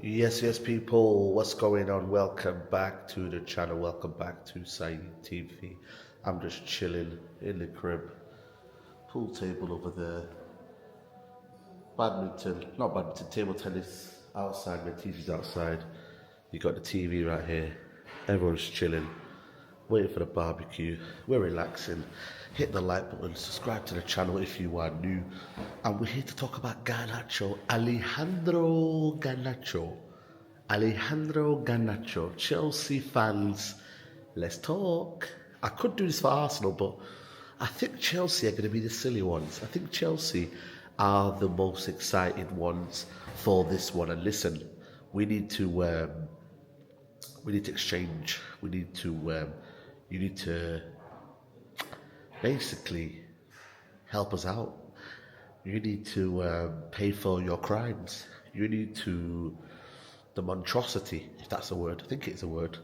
Yes, people, what's going on? Welcome back to the channel. Welcome back to Saeed TV. I'm just chilling in the crib, pool table over there, not badminton, table tennis outside. My TV's outside. You got the TV right here. Everyone's chilling, waiting for the barbecue. We're relaxing. Hit the like button, subscribe to the channel if you are new. And we're here to talk about Garnacho, Alejandro Garnacho. Chelsea fans, let's talk. I could do this for Arsenal, but I think Chelsea are going to be the silly ones. I think Chelsea are the most excited ones for this one. And listen, we need to exchange. You need to basically help us out. You need to pay for your crimes. You need to, the monstrosity, if that's a word, I think it's a word.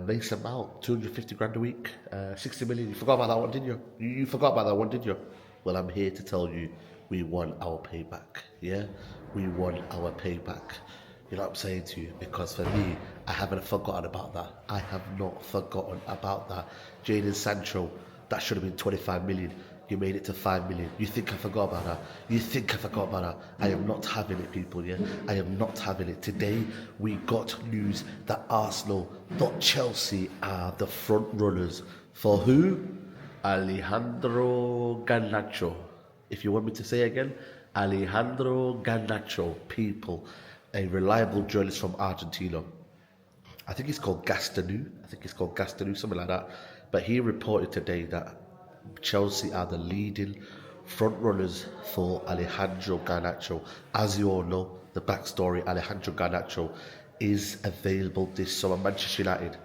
Mason Mount, 250 grand a week, 60 million. You forgot about that one, didn't you? You forgot about that one, didn't you? Well, I'm here to tell you, we want our payback. Yeah, we want our payback. You know what I'm saying to you? Because for me, I haven't forgotten about that. I have not forgotten about that. Jadon Sancho, that should have been 25 million. You made it to 5 million. You think I forgot about that? You think I forgot about that? I am not having it, people, yeah? I am not having it. Today, we got news that Arsenal, not Chelsea, are the front runners for who? Alejandro Garnacho. If you want me to say again, Alejandro Garnacho, people, a reliable journalist from Argentina. I think it's called Gastanu, something like that. But he reported today that Chelsea are the leading front runners for Alejandro Garnacho. As you all know, the backstory, Alejandro Garnacho is available this summer. Manchester United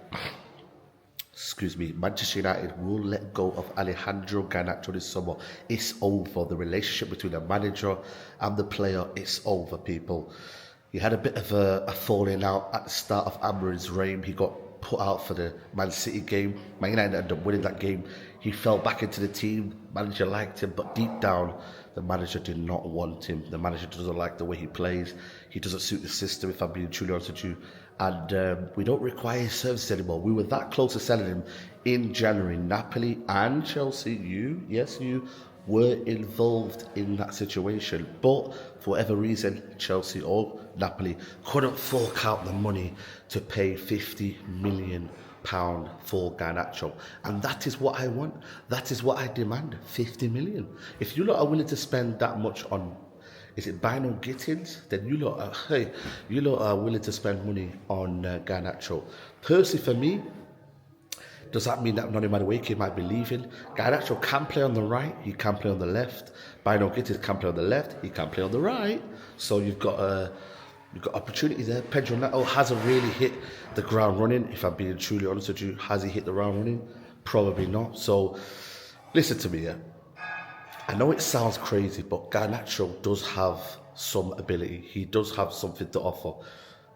will let go of Alejandro Garnacho this summer. It's over. The relationship between the manager and the player, it's over, people. He had a bit of a falling out at the start of Amorim's reign. He got put out for the Man City game. Man United ended up winning that game. He fell back into the team. Manager liked him, but deep down, the manager did not want him. The manager doesn't like the way he plays. He doesn't suit the system, if I'm being truly honest with you. And we don't require his services anymore. We were that close to selling him in January. Napoli and Chelsea, you were involved in that situation, but for whatever reason, Chelsea or Napoli couldn't fork out the money to pay £50 million for Garnacho, and that is what I want. That is what I demand. 50 million. If you lot are willing to spend that much on, is it Bino Gittins? Then you lot are willing to spend money on Garnacho. Personally, for me, does that mean that Noni Madueke might be leaving? Garnacho can play on the right, he can play on the left. Bino Gittins can play on the left, he can play on the right. So you've got opportunities there. Pedro Neto hasn't really hit the ground running, if I'm being truly honest with you. Has he hit the ground running? Probably not. So listen to me, yeah. I know it sounds crazy, but Garnacho does have some ability. He does have something to offer.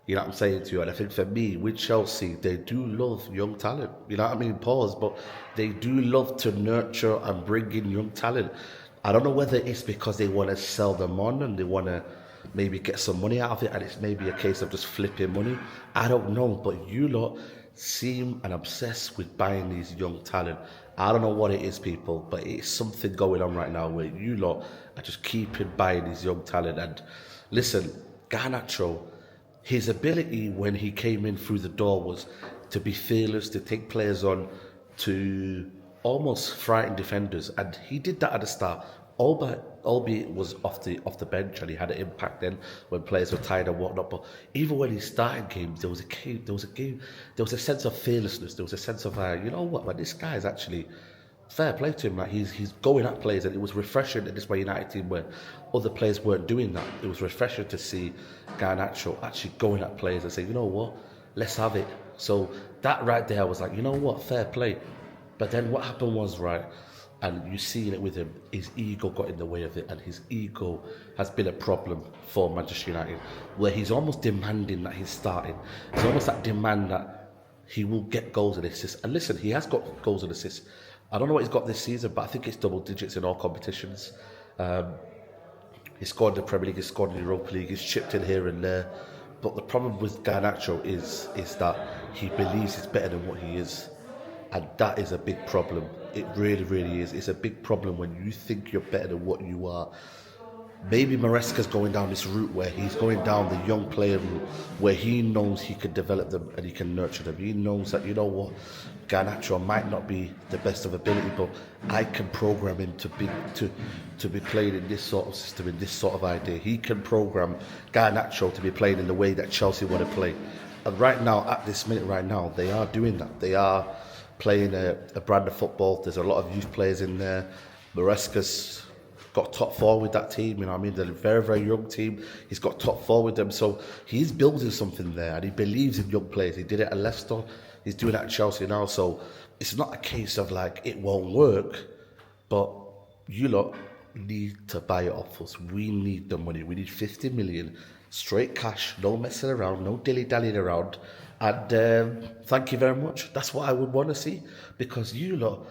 You know what I'm saying to you? And I think for me, with Chelsea, they do love young talent. You know what I mean? Pause. But they do love to nurture and bring in young talent. I don't know whether it's because they want to sell them on and they want to maybe get some money out of it, and it's maybe a case of just flipping money. I don't know. But you lot seem and obsessed with buying these young talent. I don't know what it is, people, but it's something going on right now where you lot are just keeping buying these young talent. And listen, Garnacho, his ability when he came in through the door was to be fearless, to take players on, to almost frighten defenders, and he did that at the start. Albeit was off the bench, and he had an impact then when players were tired and whatnot. But even when he started games, there was a sense of fearlessness. There was a sense of you know what, man, this guy is actually fair play to him. Like he's going at players, and it was refreshing in this Man United team where other players weren't doing that. It was refreshing to see Garnacho actually going at players and saying, you know what, let's have it. So that right there was like, you know what, fair play. But then what happened was, right, and you seen it with him, his ego got in the way of it, and his ego has been a problem for Manchester United, where he's almost demanding that he's starting. It's almost that demand that he will get goals and assists. And listen, he has got goals and assists. I don't know what he's got this season, but I think it's double digits in all competitions. He scored in the Premier League, he scored in the Europa League, he's chipped in here and there. But the problem with Garnacho is that he believes he's better than what he is. And that is a big problem. It really, really is. It's a big problem when you think you're better than what you are. Maybe Maresca's going down this route where he's going down the young player route, where he knows he can develop them and he can nurture them. He knows that, you know what, Garnacho might not be the best of ability, but I can program him to be playing in this sort of system, in this sort of idea. He can program Garnacho to be playing in the way that Chelsea want to play. And right now, at this minute right now, they are doing that. They are playing a brand of football. There's a lot of youth players in there. Maresca's got top four with that team, you know what I mean? They're a very, very young team. He's got top four with them. So he's building something there and he believes in young players. He did it at Leicester. He's doing it at Chelsea now. So it's not a case of like, it won't work, but you lot need to buy it off us. We need the money. We need 50 million straight cash, no messing around, no dilly-dallying around. And thank you very much. That's what I would want to see, because you lot,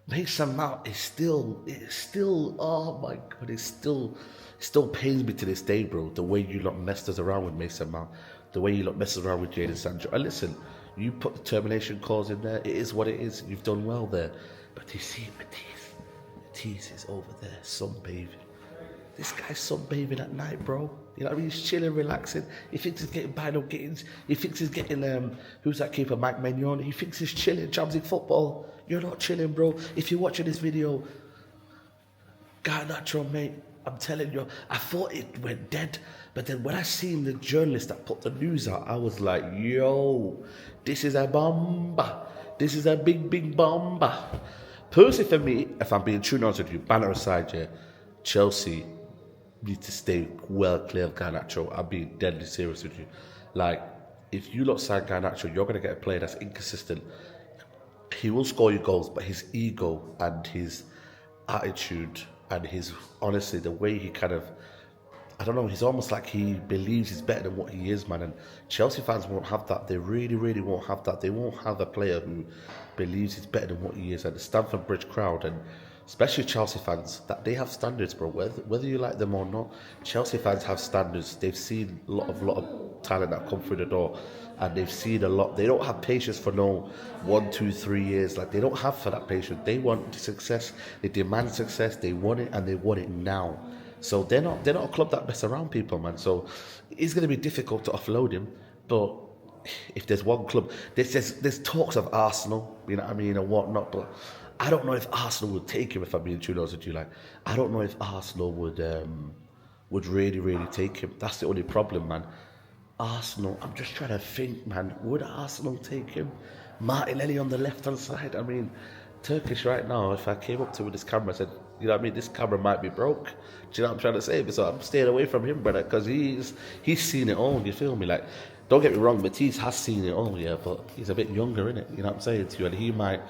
Mason Mount is still, oh my God, it still pains me to this day, bro, the way you lot messed us around with Mason Mount, the way you lot messed us around with Jadon Sancho. And listen, you put the termination clause in there, it is what it is, you've done well there. But you see, Matisse is over there sunbathing. This guy's sunbathing at night, bro. You know what I mean? He's chilling, relaxing. He thinks he's getting by no gains. He thinks he's getting, who's that keeper, Mike Maignan? He thinks he's chilling, Champions League football. You're not chilling, bro. If you're watching this video, Garnacho, mate, I'm telling you, I thought it went dead. But then when I seen the journalist that put the news out, I was like, yo, this is a bomba. This is a big, big bomba. Personally, for me, if I'm being true honest with you, banner aside, yeah, Chelsea need to stay well clear of Garnacho. I'm being deadly serious with you. Like, if you lot sign Garnacho, you're going to get a player that's inconsistent. He will score you goals, but his ego and his attitude and his, honestly, the way he kind of, I don't know, he's almost like he believes he's better than what he is, man. And Chelsea fans won't have that. They really, really won't have that. They won't have a player who believes he's better than what he is. And the Stamford Bridge crowd, and especially Chelsea fans, that they have standards, bro. Whether you like them or not, Chelsea fans have standards. They've seen a lot of talent that come through the door, and they've seen a lot. They don't have patience for no 1, 2, 3 years. Like, they don't have for that patience. They want success. They demand success. They want it, and they want it now. So they're not a club that mess around people, man. So it's going to be difficult to offload him. But if there's one club, there's talks of Arsenal, you know what I mean, and whatnot. But I don't know if Arsenal would take him, if I'm being true honest with you. Like, I don't know if Arsenal would really, really take him. That's the only problem, man. Arsenal, I'm just trying to think, man. Would Arsenal take him? Martinelli on the left-hand side. I mean, Turkish right now, if I came up to him with this camera and said, you know what I mean, this camera might be broke. Do you know what I'm trying to say? So I'm staying away from him, brother, because he's seen it all, you feel me? Like, don't get me wrong, Matisse has seen it all, yeah, but he's a bit younger, innit? You know what I'm saying to you? And he might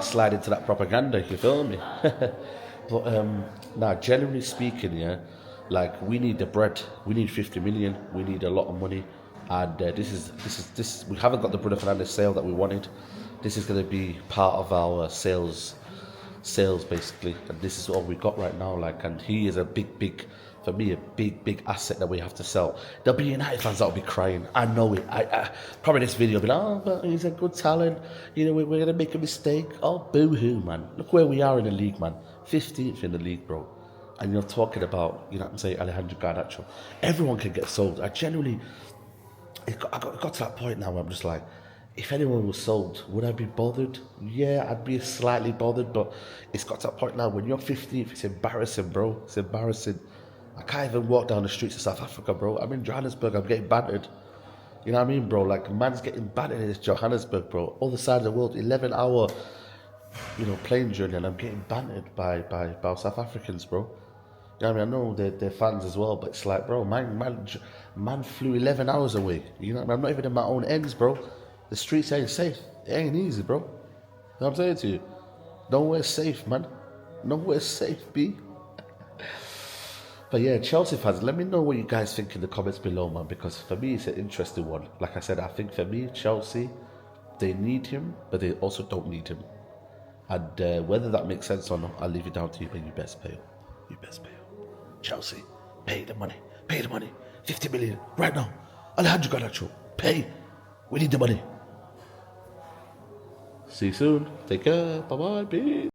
slide into that propaganda, you feel me? But now, generally speaking, yeah, like, we need the bread. We need 50 million. We need a lot of money. And this we haven't got the Bruno Fernandes sale that we wanted. This is going to be part of our sales basically, and this is all we got right now. Like, and he is a big, for me, a big asset that we have to sell. There'll be United fans that'll be crying. I know it. I probably this video will be like, oh, but he's a good talent. You know, we're going to make a mistake. Oh, boo-hoo, man. Look where we are in the league, man. 15th in the league, bro. And you're talking about, you know what I'm saying, Alejandro Garnacho. Everyone can get sold. I genuinely, it got to that point now where I'm just like, if anyone was sold, would I be bothered? Yeah, I'd be slightly bothered, but it's got to that point now when you're 15th, it's embarrassing, bro. It's embarrassing. I can't even walk down the streets of South Africa, bro. I'm in Johannesburg, I'm getting battered. You know what I mean, bro? Like, man's getting battered in this Johannesburg, bro. Other side of the world, 11-hour, you know, plane journey, and I'm getting bantered by South Africans, bro. You know what I mean? I know they're fans as well, but it's like, bro, man flew 11 hours away. You know what I mean? I'm not even in my own ends, bro. The streets ain't safe. It ain't easy, bro. You know what I'm saying to you? Nowhere's safe, man. Nowhere's safe, B. But yeah, Chelsea fans, let me know what you guys think in the comments below, man, because for me, it's an interesting one. Like I said, I think for me, Chelsea, they need him, but they also don't need him. And whether that makes sense or not, I'll leave it down to you, but you best pay. You best pay. Chelsea, pay the money. Pay the money. 50 million, right now. Alejandro Garnacho, pay. We need the money. See you soon. Take care. Bye-bye. Peace.